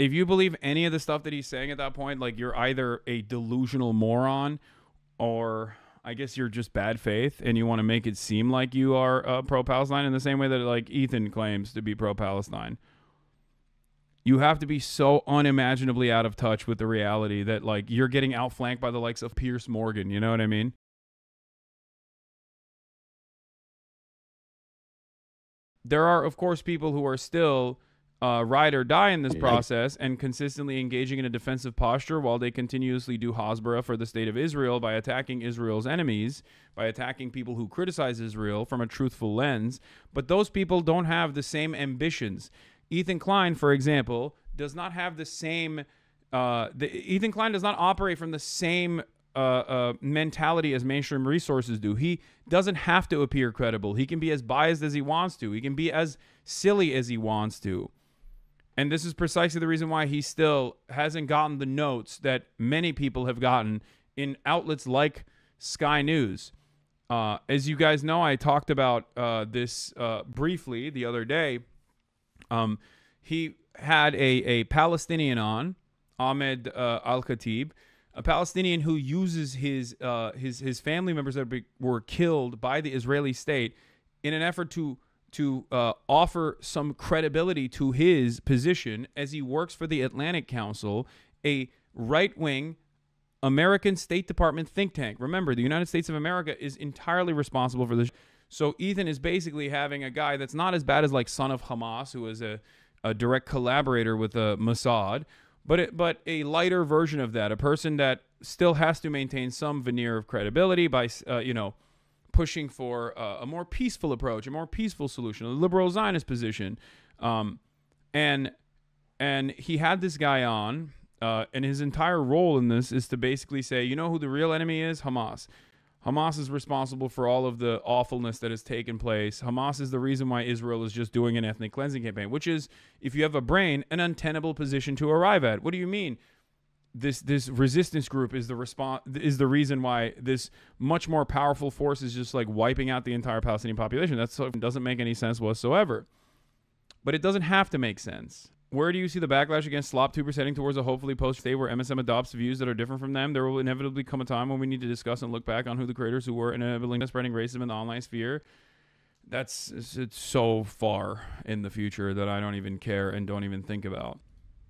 if you believe any of the stuff that he's saying at that point, like, you're either a delusional moron, or I guess you're just bad faith and you want to make it seem like you are pro-Palestine in the same way that, like, Ethan claims to be pro-Palestine. You have to be so unimaginably out of touch with the reality that, like, you're getting outflanked by the likes of Piers Morgan. You know what I mean? There are, of course, people who are still ride or die in this process and consistently engaging in a defensive posture while they continuously do Hasbara for the state of Israel by attacking Israel's enemies, by attacking people who criticize Israel from a truthful lens. But those people don't have the same ambitions. Ethan Klein, for example, does not have the same... Ethan Klein does not operate from the same mentality as mainstream resources do. He doesn't have to appear credible. He can be as biased as he wants to. He can be as silly as he wants to. And this is precisely the reason why he still hasn't gotten the notes that many people have gotten in outlets like Sky News. As you guys know, I talked about this briefly the other day. He had a Palestinian on, Ahmed Al-Khatib, a Palestinian who uses his family members that were killed by the Israeli state in an effort to offer some credibility to his position as he works for the Atlantic Council, a right-wing American State Department think tank. Remember, the United States of America is entirely responsible for this. So Ethan is basically having a guy that's not as bad as, like, son of Hamas, who is a direct collaborator with Mossad, but a lighter version of that, a person that still has to maintain some veneer of credibility by, pushing for a more peaceful approach, a more peaceful solution, a liberal Zionist position. And he had this guy on, and his entire role in this is to basically say, you know who the real enemy is? Hamas. Hamas is responsible for all of the awfulness that has taken place. Hamas is the reason why Israel is just doing an ethnic cleansing campaign, which is, if you have a brain, an untenable position to arrive at. What do you mean? This resistance group is the reason why this much more powerful force is just, like, wiping out the entire Palestinian population. That doesn't make any sense whatsoever. But it doesn't have to make sense. Where do you see the backlash against slop tubers heading towards a hopefully post-state where MSM adopts views that are different from them? There will inevitably come a time when we need to discuss and look back on who the creators who were enabling spreading racism in the online sphere. It's so far in the future that I don't even care and don't even think about.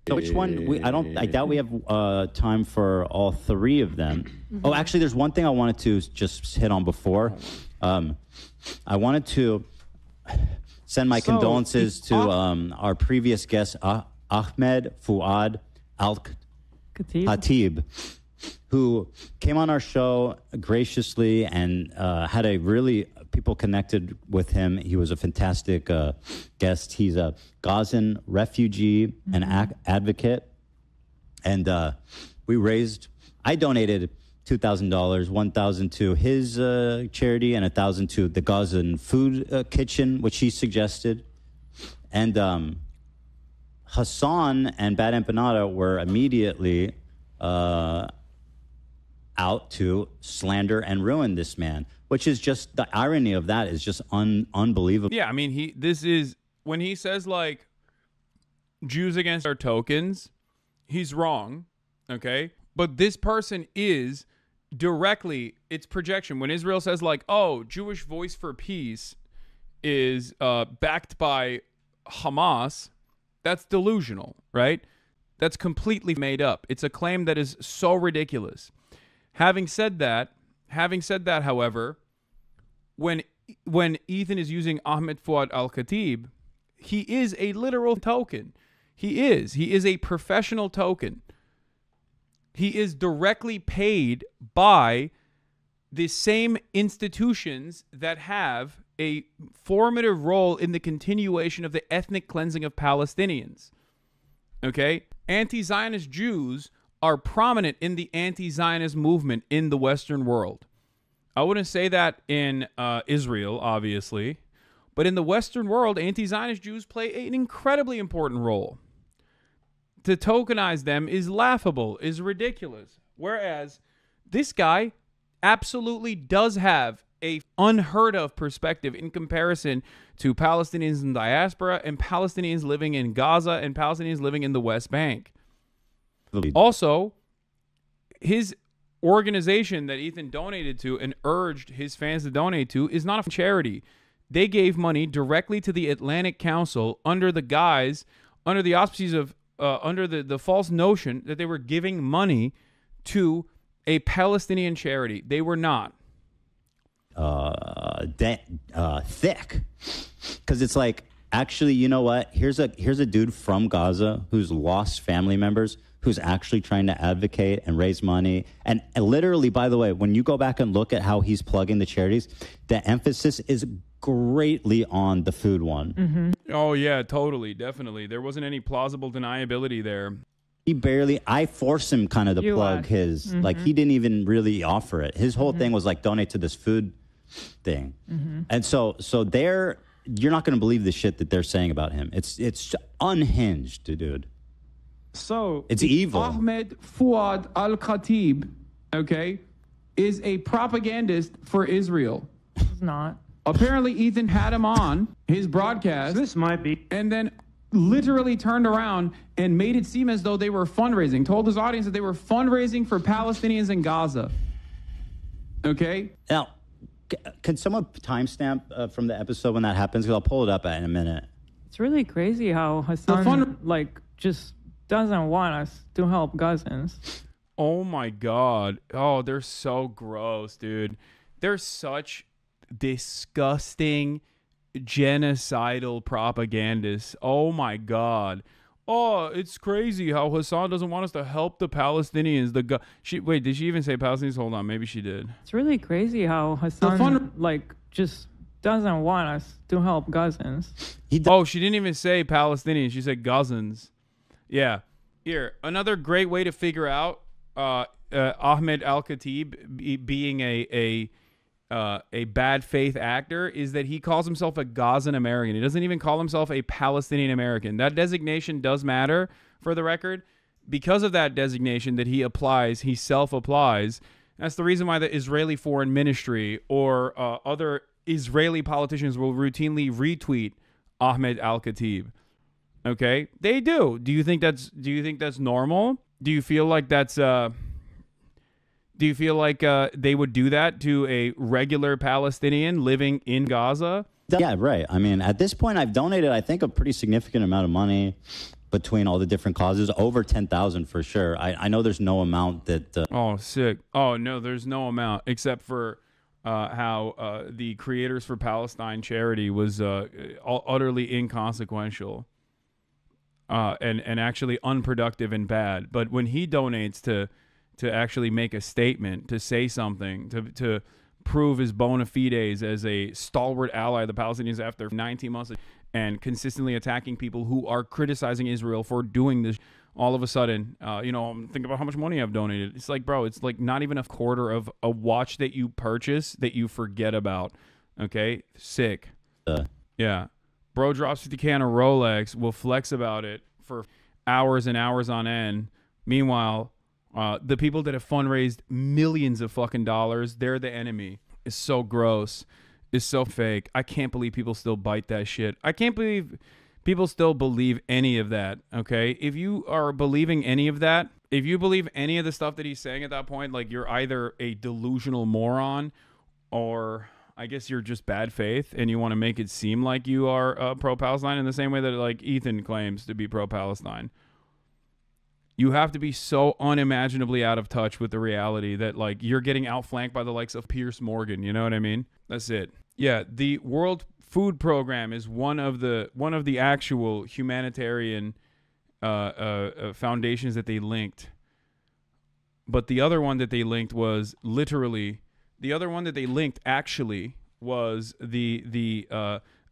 So which one? I doubt we have time for all three of them. Oh, actually, there's one thing I wanted to just hit on before. I wanted to send my condolences to our previous guest, Ahmed Fuad Al-Khatib, who came on our show graciously and had a really, people connected with him. He was a fantastic guest. He's a Gazan refugee and advocate. And I donated $2,000, $1,000 to his charity and $1,000 to the Gazan Food Kitchen, which he suggested. And Hasan and Bad Empanada were immediately out to slander and ruin this man, which is just, the irony of that is just unbelievable. Yeah, I mean, when he says, like, Jews against our tokens, he's wrong, okay? But this person is directly, it's projection. When Israel says, like, oh, Jewish Voice for Peace is backed by Hamas, that's delusional, right? That's completely made up. It's a claim that is so ridiculous. Having said that, however, when Ethan is using Ahmed Fuad Al-Khatib, he is a literal token. He is a professional token. He is directly paid by the same institutions that have a formative role in the continuation of the ethnic cleansing of Palestinians. Okay? Anti-Zionist Jews are prominent in the anti-Zionist movement in the Western world. I wouldn't say that in Israel, obviously, but in the Western world, anti-Zionist Jews play an incredibly important role. To tokenize them is laughable, is ridiculous. Whereas this guy absolutely does have a unheard of perspective in comparison to Palestinians in diaspora and Palestinians living in Gaza and Palestinians living in the West Bank. Also, his organization that Ethan donated to and urged his fans to donate to is not a charity. They gave money directly to the Atlantic Council under the auspices of, under the false notion that they were giving money to a Palestinian charity. They were not. Thick. Because it's like, actually, you know what? Here's a dude from Gaza who's lost family members, who's actually trying to advocate and raise money. And literally, by the way, when you go back and look at how he's plugging the charities, the emphasis is greatly on the food one. Mm-hmm. Oh, yeah, totally. Definitely. There wasn't any plausible deniability there. I forced him kind of to plug his, mm-hmm. like, he didn't even really offer it. His whole mm-hmm. thing was like, donate to this food thing. Mm-hmm. And so you're not going to believe the shit that they're saying about him. It's unhinged, dude. So it's evil. Ahmed Fuad al-Khatib, okay, is a propagandist for Israel. It's not. Apparently, Ethan had him on his broadcast. This might be. And then literally turned around and made it seem as though they were fundraising, told his audience that they were fundraising for Palestinians in Gaza. Okay? Now, can someone timestamp from the episode when that happens? Because I'll pull it up in a minute. It's really crazy how Hasan just doesn't want us to help Gazans. Oh my God. Oh, they're so gross, dude. They're such disgusting genocidal propagandists. Oh my God. Oh, it's crazy how Hasan doesn't want us to help the Palestinians. Wait, did she even say Palestinians? Hold on, maybe she did. It's really crazy how Hasan just doesn't want us to help Gazans. Oh, she didn't even say Palestinians. She said Gazans. Yeah. Here, another great way to figure out Ahmed al-Khatib being a bad faith actor is that he calls himself a Gazan American. He doesn't even call himself a Palestinian American. That designation does matter, for the record. Because of that designation that he self-applies. That's the reason why the Israeli Foreign Ministry or other Israeli politicians will routinely retweet Ahmed al-Khatib. Okay? They do. Do you think that's normal? Do you feel like that's they would do that to a regular Palestinian living in Gaza? Yeah, right. I mean, at this point, I've donated, I think, a pretty significant amount of money between all the different causes, over 10,000 for sure. I know there's no amount that... Oh, sick. Oh, no, there's no amount except for how the Creators for Palestine charity was utterly inconsequential and actually unproductive and bad. But when he donates to actually make a statement, to say something, to prove his bona fides as a stalwart ally of the Palestinians after 19 months and consistently attacking people who are criticizing Israel for doing this, all of a sudden, think about how much money I've donated. It's like, bro, it's like not even a quarter of a watch that you purchase that you forget about. Okay? Sick. Yeah. Bro drops 50K on a Rolex, will flex about it for hours and hours on end. Meanwhile, the people that have fundraised millions of fucking dollars, they're the enemy. It's so gross. It's so fake. I can't believe people still bite that shit. I can't believe people still believe any of that, okay? If you are believing any of that, if you believe any of the stuff that he's saying at that point, like you're either a delusional moron or I guess you're just bad faith and you want to make it seem like you are pro-Palestine in the same way that like Ethan claims to be pro-Palestine. You have to be so unimaginably out of touch with the reality that like you're getting outflanked by the likes of Piers Morgan. You know what I mean? That's it. Yeah, the World Food Program is one of the actual humanitarian foundations that they linked. But the other one that they linked was the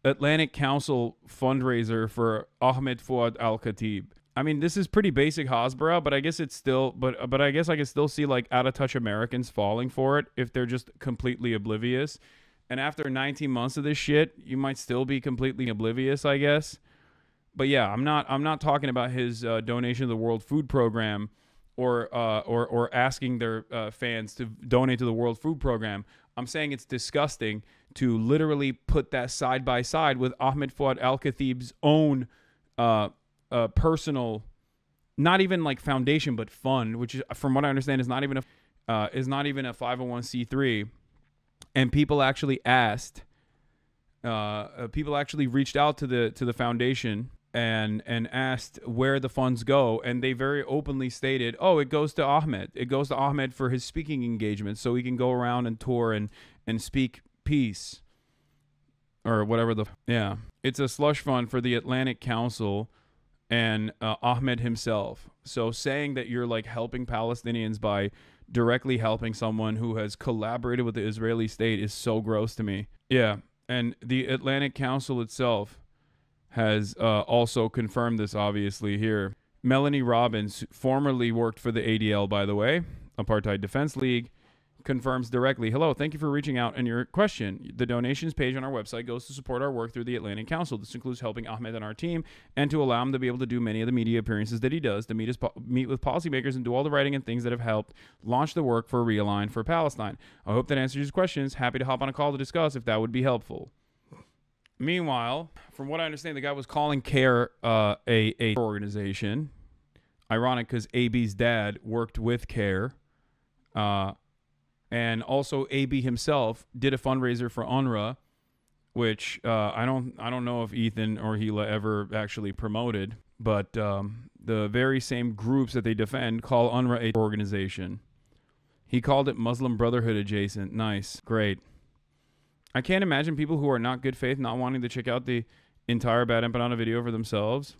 Atlantic Council fundraiser for Ahmed Fuad al-Khatib. I mean, this is pretty basic Hasbara, but I guess it's still, but I guess I can still see like out of touch Americans falling for it if they're just completely oblivious. And after 19 months of this shit, you might still be completely oblivious, I guess. But yeah, I'm not talking about his donation to the World Food Program or asking their fans to donate to the World Food Program. I'm saying it's disgusting to literally put that side by side with Ahmed Fuad Al-Khatib's own personal, not even like foundation, but fund, which is, from what I understand, is not even a 501c3. And people actually asked, people actually reached out to the foundation and asked where the funds go, and they very openly stated, oh, it goes to Ahmed. It goes to Ahmed for his speaking engagements, so he can go around and tour and speak peace or whatever yeah. It's a slush fund for the Atlantic Council and Ahmed himself. So saying that you're like helping Palestinians by directly helping someone who has collaborated with the Israeli state is so gross to me. Yeah, and the Atlantic Council itself has also confirmed this, obviously, here. Melanie Robbins, formerly worked for the ADL, by the way, Apartheid Defense League, confirms directly, hello, thank you for reaching out and your question. The donations page on our website goes to support our work through the Atlantic Council. This includes helping Ahmed and our team and to allow him to be able to do many of the media appearances that he does, to meet with policymakers and do all the writing and things that have helped launch the work for Realign for Palestine. I hope that answers your questions. Happy to hop on a call to discuss if that would be helpful. Meanwhile, from what I understand, the guy was calling CARE a organization. Ironic, because AB's dad worked with CARE. And also AB himself did a fundraiser for UNRWA, which I don't know if Ethan or Hila ever actually promoted, but the very same groups that they defend call UNRWA a organization. He called it Muslim Brotherhood adjacent. Nice. Great. I can't imagine people who are not good faith not wanting to check out the entire Bad Empanada video for themselves.